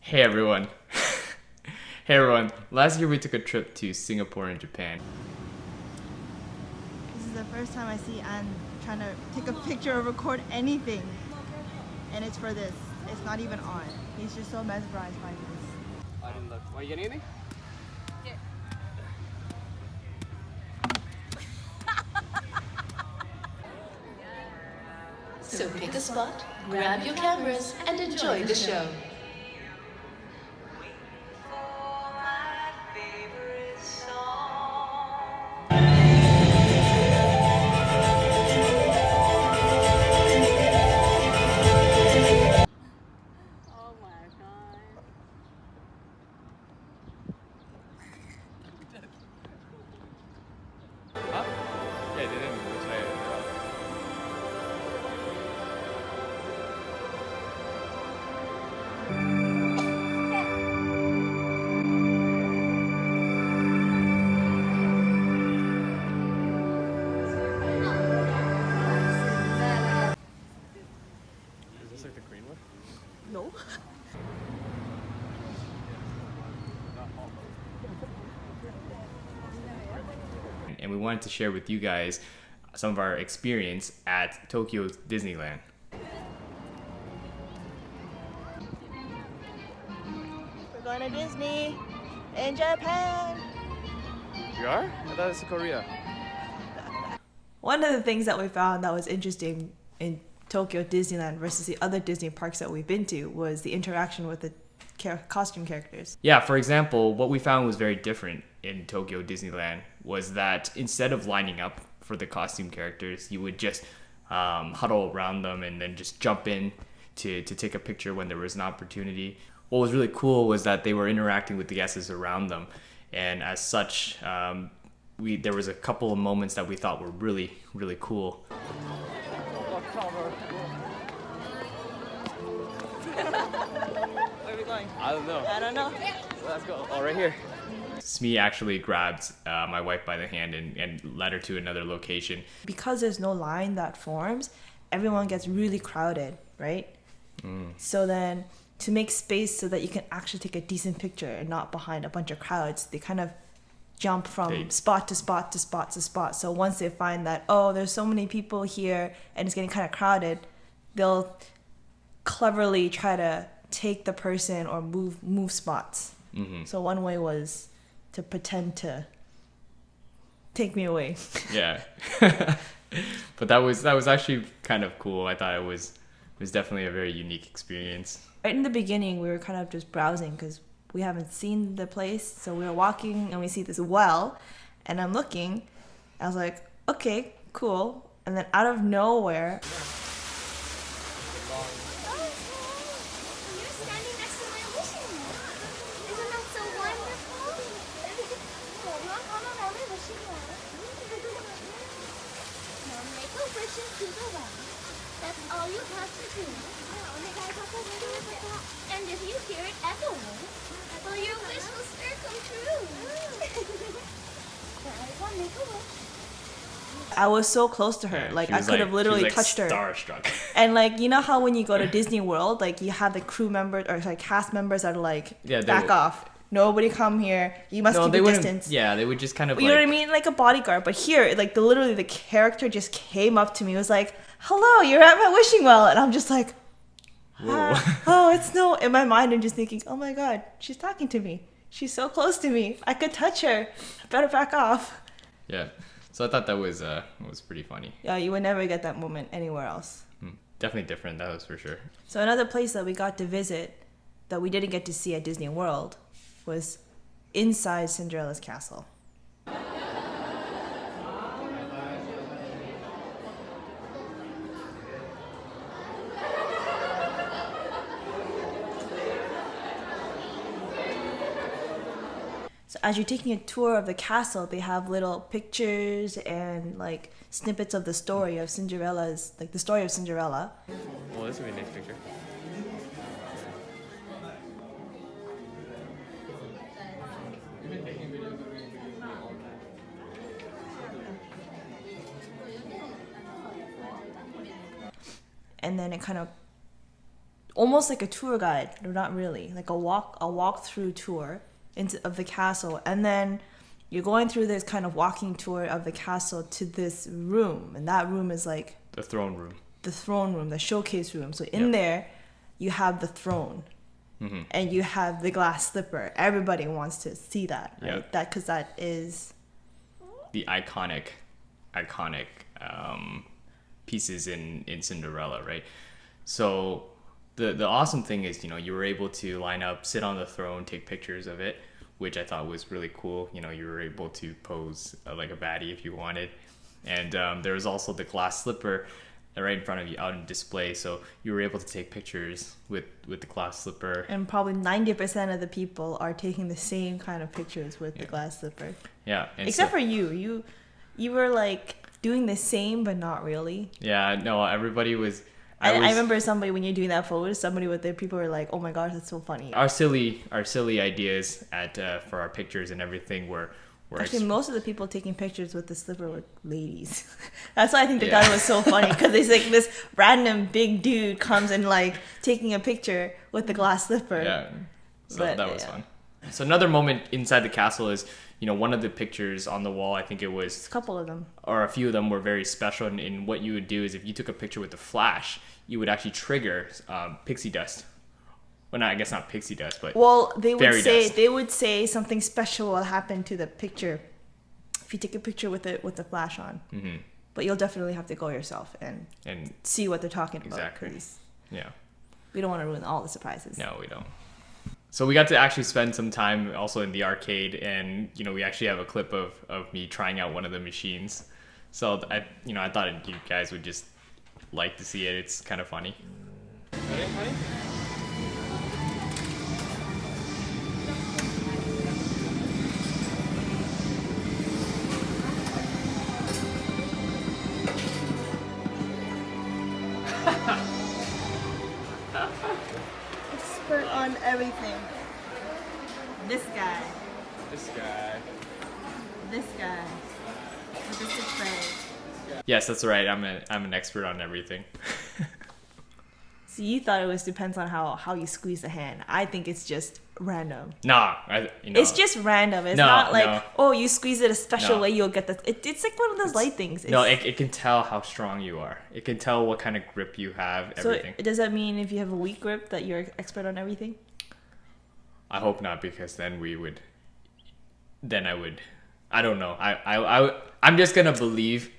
Hey everyone. Hey everyone. Last year we took a trip to Singapore and Japan. This is the first time I see Anne trying to take a picture or record anything. And it's for this. It's not even on. He's just so mesmerized by this. I didn't look. Are you getting anything? So pick a spot, grab your cameras, and enjoy the show. Huh? Yeah, they didn't. That's why Is this like the green one? No. And we wanted to share with you guys some of our experience at Tokyo Disneyland. We're going to Disney in Japan. You are? I thought it was Korea. One of the things that we found that was interesting in Tokyo Disneyland versus the other Disney parks that we've been to was the interaction with the costume characters. Yeah, for example, what we found was very different in Tokyo Disneyland was that instead of lining up for the costume characters, you would just huddle around them and then just jump in to take a picture when there was an opportunity. What was really cool was that they were interacting with the guests around them, and as such, there was a couple of moments that we thought were really, really cool. Where are we going? I don't know. I don't know. Let's go. Oh, right here. Smee actually grabbed my wife by the hand and led her to another location. Because there's no line that forms, everyone gets really crowded, right? So then to make space so that you can actually take a decent picture and not behind a bunch of crowds, they kind of jump from spot to spot to spot to spot. So once they find that, oh, there's so many people here and it's getting kind of crowded, they'll cleverly try to take the person or move spots. So one way was to pretend to take me away. Yeah. But that was actually kind of cool. I thought it was definitely a very unique experience. Right in the beginning, we were kind of just browsing because we haven't seen the place. So we were walking and we see this well, and I'm looking. I was like, okay, cool. And then out of nowhere, You're standing next to my wishing well. Isn't that so wonderful? wishing well. Now make a wish into the well. That's all you have to do. And if you hear it echoing, well, your wish will sure come true. Everyone make a wish. I was so close to her. Yeah, like she I was could have literally she was touched her. Starstruck. And like, you know how when you go to Disney World, like you have the crew members or like cast members that are like, back off. Nobody come here. You must keep a distance. Yeah, they would just kind of You know what I mean? Like a bodyguard. But here, like literally the character just came up to me. Was like, hello, you're at my wishing well. And I'm just like, oh, it's no. In my mind, I'm just thinking, oh my God, she's talking to me. She's so close to me. I could touch her. I better back off. Yeah. So I thought that was pretty funny. Yeah, you would never get that moment anywhere else. Definitely different, that was for sure. So another place that we got to visit that we didn't get to see at Disney World was inside Cinderella's castle. So as you're taking a tour of the castle, they have little pictures and like snippets of the story of Cinderella's, like the story of Cinderella. Well, this would be a nice picture. And then it kind of almost like a tour guide, or not really, like a walk through tour of the castle, and then you're going through this kind of walking tour of the castle to this room, and that room is like The throne room. the showcase room. So in there, you have the throne, and you have the glass slipper. Everybody wants to see that, right? Yep. Because that is The iconic pieces in Cinderella, right? So the awesome thing is, you were able to line up, sit on the throne, take pictures of it, which I thought was really cool. You were able to pose like a baddie if you wanted. And there was also the glass slipper right in front of you out in display. So you were able to take pictures with the glass slipper. And probably 90% of the people are taking the same kind of pictures with the glass slipper. Yeah. Except for you. You were like doing the same, but not really. Yeah, no, everybody was... I remember somebody, when you're doing that photo, somebody with their people were like, oh my gosh, that's so funny. Our silly ideas for our pictures and everything were actually, most of the people taking pictures with the slipper were ladies. That's why I think the guy was so funny, because it's like this random big dude comes and like taking a picture with the glass slipper. Yeah, so But, that was fun. So another moment inside the castle is, one of the pictures on the wall, I think it was... A couple of them. Or a few of them were very special. And what you would do is if you took a picture with the flash, you would actually trigger pixie dust. Well, I guess not pixie dust, but they would say something special will happen to the picture if you take a picture with the flash on. Mm-hmm. But you'll definitely have to go yourself and see what they're talking about. Exactly. 'Cause yeah. we don't want to ruin all the surprises. No, we don't. So we got to actually spend some time also in the arcade, and we actually have a clip of me trying out one of the machines. So I thought you guys would just like to see it. It's kind of funny. Ready, honey? Expert on everything. This guy. This guy. This guy. With the six legs. Yes, that's right. I'm an expert on everything. So you thought it depends on how you squeeze the hand. I think it's just random. Nah, It's just random. It's not like, oh, you squeeze it a special way, you'll get the... It's like one of those light things. It can tell how strong you are. It can tell what kind of grip you have, everything. So does that mean if you have a weak grip that you're expert on everything? I hope not, because then I would... I don't know. I'm just gonna believe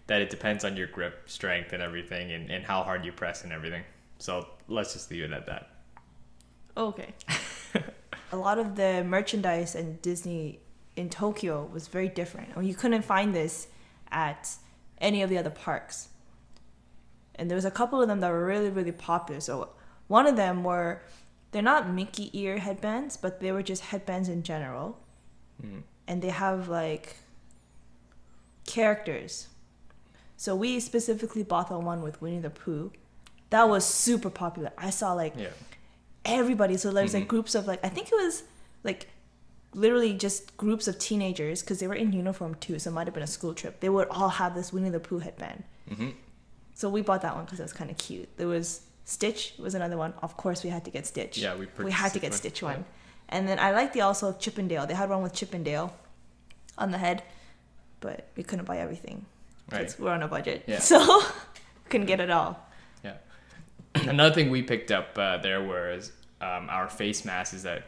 that it depends on your grip strength and everything, and how hard you press and everything. So let's just leave it at that. Okay. A lot of the merchandise in Disney in Tokyo was very different. You couldn't find this at any of the other parks. And there was a couple of them that were really, really popular. So one of them were, they're not Mickey ear headbands, but they were just headbands in general. Mm. And they have like characters. So we specifically bought the one with Winnie the Pooh. That was super popular. I saw everybody. So there's like groups of I think it was like literally just groups of teenagers, because they were in uniform too. So it might have been a school trip. They would all have this Winnie the Pooh headband. Mm-hmm. So we bought that one because it was kind of cute. There was Stitch was another one. Of course, we had to get Stitch. Yeah, we had to get Stitch one. And then I liked also Chippendale. They had one with Chippendale on the head, but we couldn't buy everything because we're on a budget. Yeah. So couldn't get it all. Yeah. Another thing we picked up there was our face masks that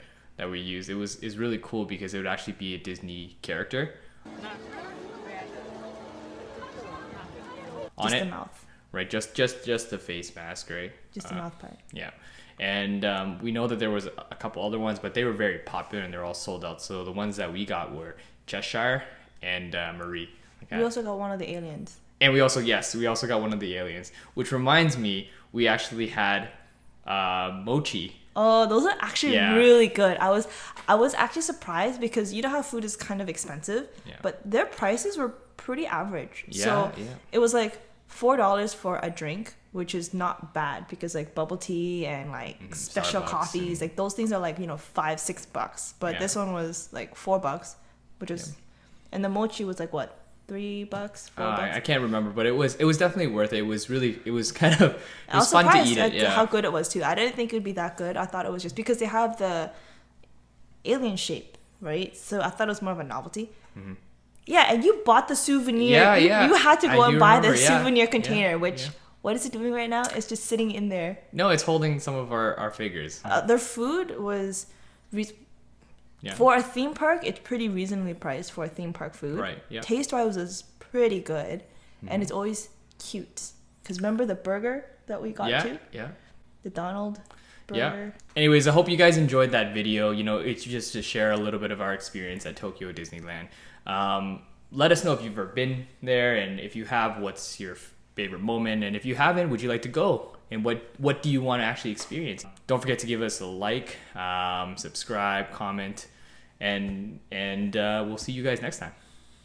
we used. It's really cool because it would actually be a Disney character on just it. The mouth. Right, just the face mask, right? Just the mouth part. Yeah. And we know that there was a couple other ones, but they were very popular and they're all sold out. So the ones that we got were Cheshire and Marie. Okay? We also got one of the aliens. And we also got one of the aliens, which reminds me, we actually had mochi. Oh, those are actually really good. I was actually surprised because you know how food is kind of expensive, but their prices were pretty average. So it was like $4 for a drink, which is not bad because like bubble tea and like special Starbucks coffees, like those things are like, $5-6. But this one was like $4, which is, and the mochi was like what, $3, $4. I can't remember, but it was definitely worth it. It was kind of, it I was was fun to surprised eat it. at Yeah. how good it was too. I didn't think it would be that good. I thought it was just because they have the alien shape, right? So I thought it was more of a novelty. Yeah, and you bought the souvenir. Yeah, you, yeah. you had to go I and do buy remember, the yeah, souvenir yeah, container, which, yeah. what is it doing right now? It's just sitting in there. No, it's holding some of our figures. Their food was, Yeah. for a theme park, it's pretty reasonably priced for a theme park food. Right, yeah. Taste-wise, it was pretty good. And it's always cute. Because remember the burger that we got Yeah, to? yeah. The Donald burger. Yeah. Anyways, I hope you guys enjoyed that video. You know, it's just to share a little bit of our experience at Tokyo Disneyland. Let us know if you've ever been there, and if you have, what's your favorite moment, and if you haven't, would you like to go? And what do you want to actually experience? Don't forget to give us a like, subscribe, comment, and we'll see you guys next time.